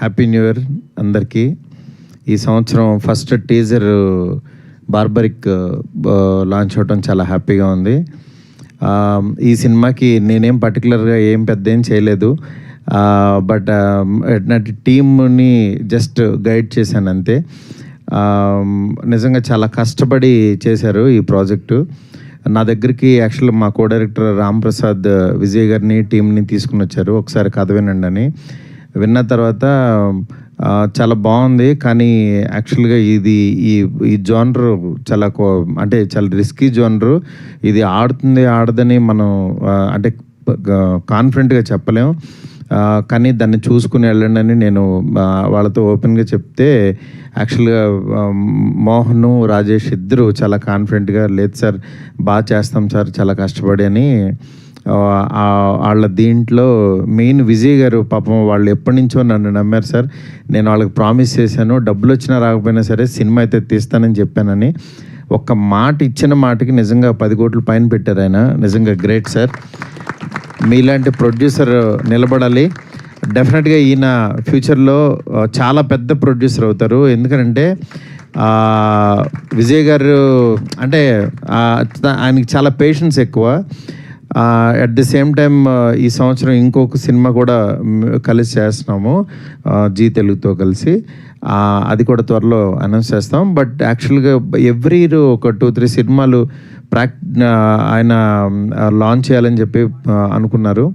Happy new year అందరికీ. ఈ సంవత్సరం ఫస్ట్ టీజర్ బార్బరిక్ లాంచ్ అవడం చాలా హ్యాపీగా ఉంది. ఈ సినిమాకి నేనేం పర్టికులర్గా పెద్ద ఏం చేయలేదు, బట్ నాటి టీమ్ని జస్ట్ గైడ్ చేశాను అంతే. నిజంగా చాలా కష్టపడి చేశారు ఈ ప్రాజెక్టు. నా దగ్గరికి యాక్చువల్లీ మా కో డైరెక్టర్ రామ్ ప్రసాద్ విజయ్ గారిని టీంని తీసుకుని వచ్చారు, ఒకసారి కథ వినండి అని. విన్న తర్వాత చాలా బాగుంది, కానీ యాక్చువల్గా ఇది ఈ జోనర్ చాలా అంటే చాలా రిస్కీ జోనరు. ఇది ఆడదని మనం అంటే కాన్ఫిడెంట్గా చెప్పలేం, కానీ దాన్ని చూసుకుని వెళ్ళండి అని నేను వాళ్ళతో ఓపెన్గా చెప్తే యాక్చువల్గా మోహన్ రాజేష్ ఇద్దరు చాలా కాన్ఫిడెంట్గా లేదు సార్ బాగా చేస్తాం సార్ చాలా కష్టపడి అని. వాళ్ళ దీంట్లో మెయిన్ విజయ్ గారు పాపం వాళ్ళు ఎప్పటి నుంచో నన్ను నమ్మారు సార్. నేను వాళ్ళకి ప్రామిస్ చేశాను, డబ్బులు వచ్చినా రాకపోయినా సరే సినిమా అయితే తీస్తానని చెప్పానని. ఒక్క మాట ఇచ్చిన మాటకి నిజంగా 10 కోట్ల పైన పెట్టారు ఆయన. నిజంగా గ్రేట్ సార్. మీలాంటి ప్రొడ్యూసర్ నిలబడాలి. డెఫినెట్గా ఈయన ఫ్యూచర్లో చాలా పెద్ద ప్రొడ్యూసర్ అవుతారు. ఎందుకంటే విజయ్ గారు అంటే ఆయనకి చాలా పేషెన్స్ ఎక్కువ. అట్ ది సేమ్ టైం ఈ సంవత్సరం ఇంకొక సినిమా కూడా కలిసి చేస్తున్నాము జీ తెలుగుతో కలిసి, అది కూడా త్వరలో అనౌన్స్ చేస్తాం. బట్ యాక్చువల్గా ఎవ్రీ ఇయర్ ఒక 2-3 సినిమాలు ఆయన లాంచ్ చేయాలని చెప్పి అనుకున్నారు.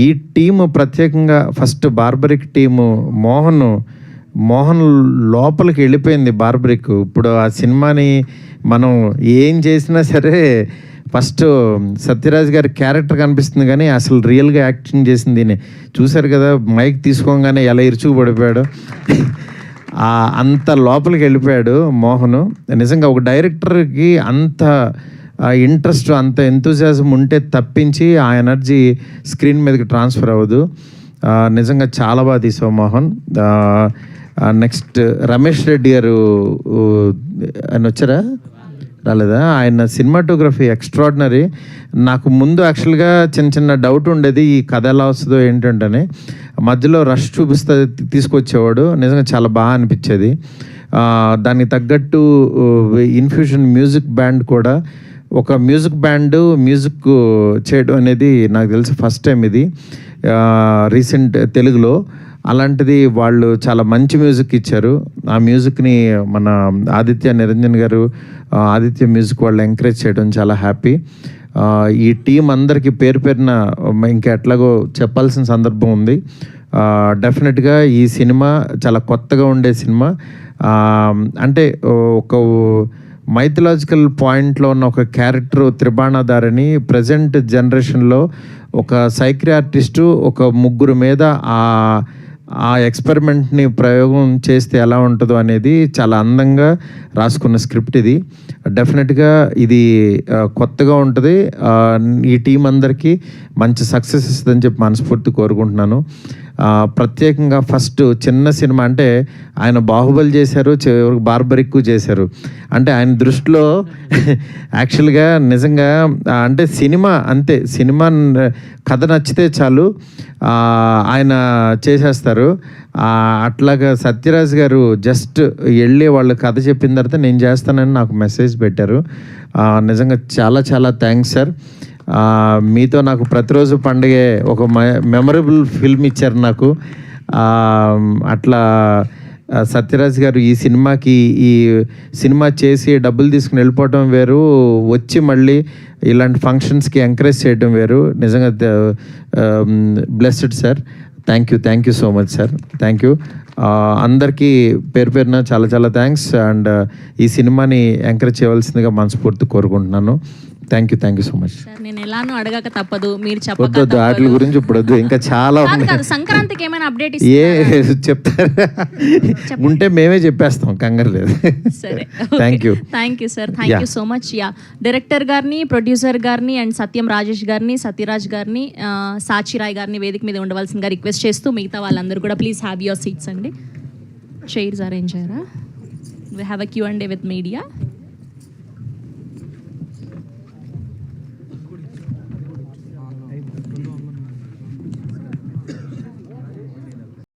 ఈ టీము ప్రత్యేకంగా ఫస్ట్ బార్బరిక్ టీము మోహన్ లోపలికి వెళ్ళిపోయింది బార్బరిక్. ఇప్పుడు ఆ సినిమాని మనం ఏం చేసినా సరే ఫస్ట్ సత్యరాజ్ గారి క్యారెక్టర్ కనిపిస్తుంది, కానీ అసలు రియల్గా యాక్టింగ్ చేసింది చూశారు కదా, మైక్ తీసుకోగానే ఎలా ఇరుచుకుపడిపోయాడు. అంత లోపలికి వెళ్ళిపోయాడు మోహన్. నిజంగా ఒక డైరెక్టర్కి అంత ఇంట్రెస్ట్ అంత ఎంతూజియాజం ఉంటే తప్పించి ఆ ఎనర్జీ స్క్రీన్ మీదకి ట్రాన్స్ఫర్ అవ్వదు. నిజంగా చాలా బాగా తీసావు మోహన్. నెక్స్ట్ రమేష్ రెడ్డి గారు ఆయన వచ్చారా రాలేదా? ఆయన సినిమాటోగ్రఫీ ఎక్స్ట్రాడినరీ. నాకు ముందు యాక్చువల్గా చిన్న డౌట్ ఉండేది ఈ కథ ఎలా వస్తుందో ఏంటంటే, మధ్యలో రష్ చూపిస్తే తీసుకొచ్చేవాడు. నిజంగా చాలా బాగా అనిపించేది. దానికి తగ్గట్టు ఇన్ఫ్యూషన్ మ్యూజిక్ బ్యాండ్ కూడా, ఒక మ్యూజిక్ బ్యాండ్ మ్యూజిక్ చేయడం అనేది నాకు తెలిసి ఫస్ట్ టైం ఇది రీసెంట్ తెలుగులో. అలాంటిది వాళ్ళు చాలా మంచి మ్యూజిక్ ఇచ్చారు. ఆ మ్యూజిక్ని మన ఆదిత్య నిరంజన్ గారు ఆదిత్య మ్యూజిక్ వాళ్ళు ఎంకరేజ్ చేయడం చాలా హ్యాపీ. ఈ టీం అందరికీ పేరు పేరున ఇంకా ఎట్లాగో చెప్పాల్సిన సందర్భం ఉంది. డెఫినెట్గా ఈ సినిమా చాలా కొత్తగా ఉండే సినిమా. అంటే ఒక మైథలాజికల్ పాయింట్లో ఉన్న ఒక క్యారెక్టర్ త్రిబాణాధారిని ప్రజెంట్ జనరేషన్లో ఒక సైక్రియాట్రిస్టు ఒక 3 మీద ఆ ఎక్స్పెరిమెంట్ని ప్రయోగం చేస్తే ఎలా ఉంటుందో అనేది చాలా అందంగా రాసుకున్న స్క్రిప్ట్ ఇది. డెఫినెట్గా ఇది కొత్తగా ఉంటుంది. ఈ టీం అందరికీ మంచి సక్సెస్ ఇస్తుందని చెప్పి మనస్ఫూర్తి కోరుకుంటున్నాను. ప్రత్యేకంగా ఫస్ట్ చిన్న సినిమా అంటే ఆయన బాహుబలి చేశారు, చివరికి బార్బరిక్ చేశారు. అంటే ఆయన దృష్టిలో యాక్చువల్గా నిజంగా అంటే సినిమా అంతే, సినిమా కథ నచ్చితే చాలు ఆయన చేసేస్తారు. అట్లాగా సత్యరాజ్ గారు జస్ట్ వెళ్ళి వాళ్ళు కథ చెప్పిన తర్వాత నేను చేస్తానని నాకు మెసేజ్ పెట్టారు. నిజంగా చాలా చాలా థ్యాంక్స్ సార్. మీతో నాకు ప్రతిరోజు పండుగే ఒక మెమరబుల్ ఫిల్మ్ ఇచ్చారు నాకు. అట్లా సత్యరాజ్ గారు ఈ సినిమా చేసి డబ్బులు తీసుకుని వెళ్ళిపోవటం వేరు, వచ్చి మళ్ళీ ఇలాంటి ఫంక్షన్స్కి ఎంకరేజ్ చేయడం వేరు. నిజంగా blessed sir. Thank you so much sir. Thank you అందరికీ పేరు పేరున చాలా చాలా థ్యాంక్స్. అండ్ ఈ సినిమాని ఎంకరేజ్ చేయవలసిందిగా మనస్ఫూర్తి కోరుకుంటున్నాను. Thank you so much. నేను ఎలానో అడగక తప్పదు, మీరు చెప్పొద్దు వాటి గురించి ఇప్పుడు వద్దు, ఇంకా చాలా సంక్రాంతికి ఏమైనా అప్డేట్ చెప్తారు ఉంటే మేమే చెప్పేస్తాం, కంగారు లేదు. సరే, thank you sir. Thank you so much. Director గారిని, ప్రొడ్యూసర్ గారిని అండ్ సత్యం రాజేష్ గారిని, సత్యరాజ్ గారిని, సాచిరాయ్ గారిని వేదిక మీద ఉండవలసిందిగా రిక్వెస్ట్ చేస్తూ మిగతా వాళ్ళందరూ కూడా ప్లీజ్ హ్యావ్ యువర్ సీట్స్ అండి. చైర్స్ అరేంజ్ అయ్యారా? We have a Q&A with media.